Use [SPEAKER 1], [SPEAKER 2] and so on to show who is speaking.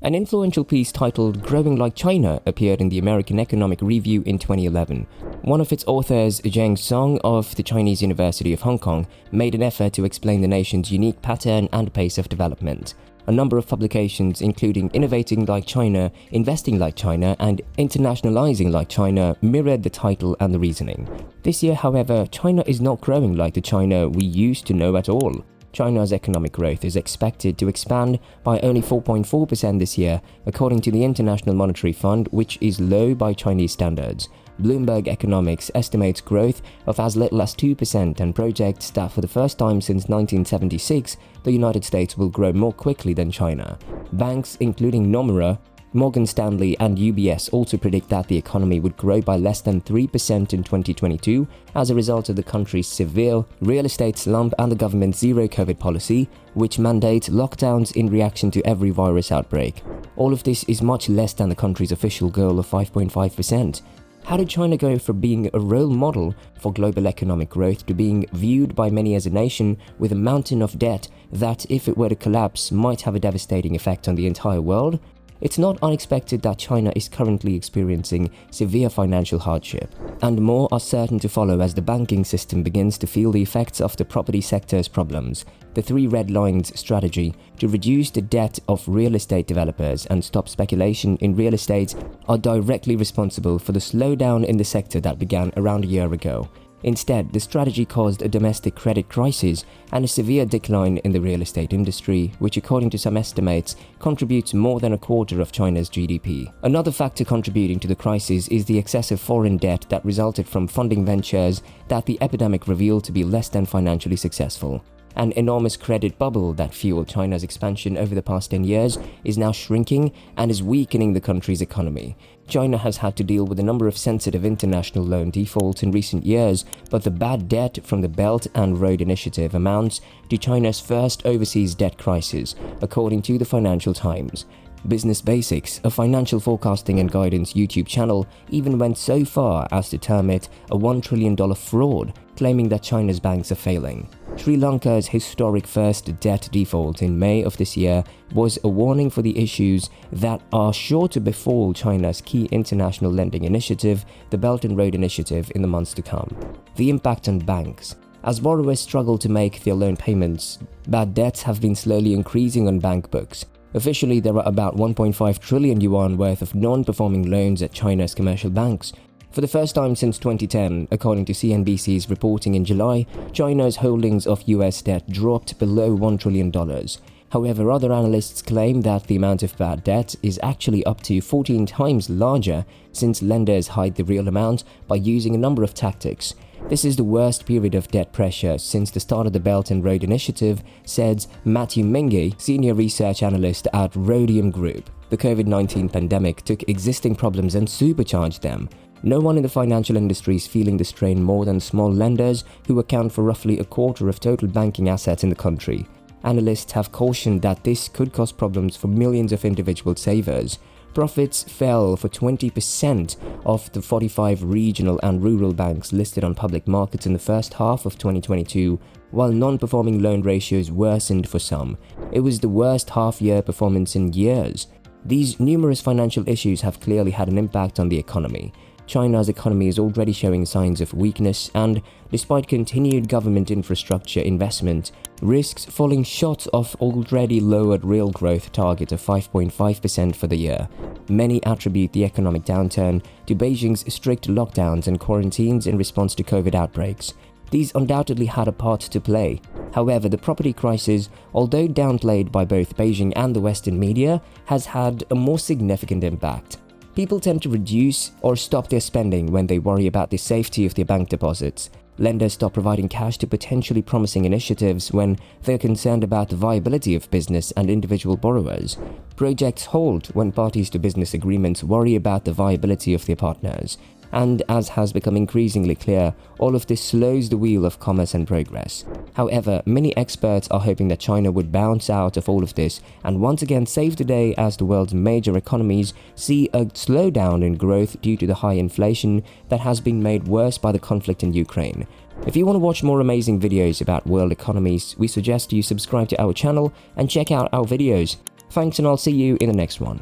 [SPEAKER 1] An influential piece titled "Growing Like China" appeared in the American Economic Review in 2011. One of its authors, Zheng Song of the Chinese University of Hong Kong, made an effort to explain the nation's unique pattern and pace of development. A number of publications, including Innovating Like China, Investing Like China, and Internationalizing Like China, mirrored the title and the reasoning. This year, however, China is not growing like the China we used to know at all. China's economic growth is expected to expand by only 4.4% this year, according to the International Monetary Fund, which is low by Chinese standards. Bloomberg Economics estimates growth of as little as 2% and projects that for the first time since 1976, the United States will grow more quickly than China. Banks, including Nomura, Morgan Stanley and UBS also predict that the economy would grow by less than 3% in 2022 as a result of the country's severe real estate slump and the government's zero-COVID policy, which mandates lockdowns in reaction to every virus outbreak. All of this is much less than the country's official goal of 5.5%. How did China go from being a role model for global economic growth to being viewed by many as a nation with a mountain of debt that, if it were to collapse, might have a devastating effect on the entire world? It's not unexpected that China is currently experiencing severe financial hardship, and more are certain to follow as the banking system begins to feel the effects of the property sector's problems. The Three Red Lines strategy to reduce the debt of real estate developers and stop speculation in real estate are directly responsible for the slowdown in the sector that began around a year ago. Instead, the strategy caused a domestic credit crisis and a severe decline in the real estate industry, which according to some estimates contributes more than a quarter of China's GDP. Another factor contributing to the crisis is the excessive foreign debt that resulted from funding ventures that the epidemic revealed to be less than financially successful. An enormous credit bubble that fueled China's expansion over the past 10 years is now shrinking and is weakening the country's economy. China has had to deal with a number of sensitive international loan defaults in recent years, but the bad debt from the Belt and Road Initiative amounts to China's first overseas debt crisis, according to the Financial Times. Business Basics, a financial forecasting and guidance YouTube channel, even went so far as to term it a $1 trillion fraud, claiming that China's banks are failing. Sri Lanka's historic first debt default in May of this year was a warning for the issues that are sure to befall China's key international lending initiative, the Belt and Road Initiative, in the months to come. The impact on banks. As borrowers struggle to make their loan payments, bad debts have been slowly increasing on bank books. Officially, there are about 1.5 trillion yuan worth of non-performing loans at China's commercial banks. For the first time since 2010, according to CNBC's reporting in July, China's holdings of US debt dropped below $1 trillion. However, other analysts claim that the amount of bad debt is actually up to 14 times larger, since lenders hide the real amount by using a number of tactics. This is the worst period of debt pressure since the start of the Belt and Road Initiative, said Matthew Menge, senior research analyst at Rhodium Group. The COVID-19 pandemic took existing problems and supercharged them. No one in the financial industry is feeling the strain more than small lenders, who account for roughly a quarter of total banking assets in the country. Analysts have cautioned that this could cause problems for millions of individual savers. Profits fell for 20% of the 45 regional and rural banks listed on public markets in the first half of 2022, while non-performing loan ratios worsened for some. It was the worst half-year performance in years. These numerous financial issues have clearly had an impact on the economy. China's economy is already showing signs of weakness and, despite continued government infrastructure investment, risks falling short of already lowered real growth target of 5.5% for the year. Many attribute the economic downturn to Beijing's strict lockdowns and quarantines in response to COVID outbreaks. These undoubtedly had a part to play. However, the property crisis, although downplayed by both Beijing and the Western media, has had a more significant impact. People tend to reduce or stop their spending when they worry about the safety of their bank deposits. Lenders stop providing cash to potentially promising initiatives when they're concerned about the viability of business and individual borrowers. Projects halt when parties to business agreements worry about the viability of their partners. And as has become increasingly clear, all of this slows the wheel of commerce and progress. However, many experts are hoping that China would bounce out of all of this and once again save the day as the world's major economies see a slowdown in growth due to the high inflation that has been made worse by the conflict in Ukraine. If you want to watch more amazing videos about world economies, we suggest you subscribe to our channel and check out our videos. Thanks, and I'll see you in the next one.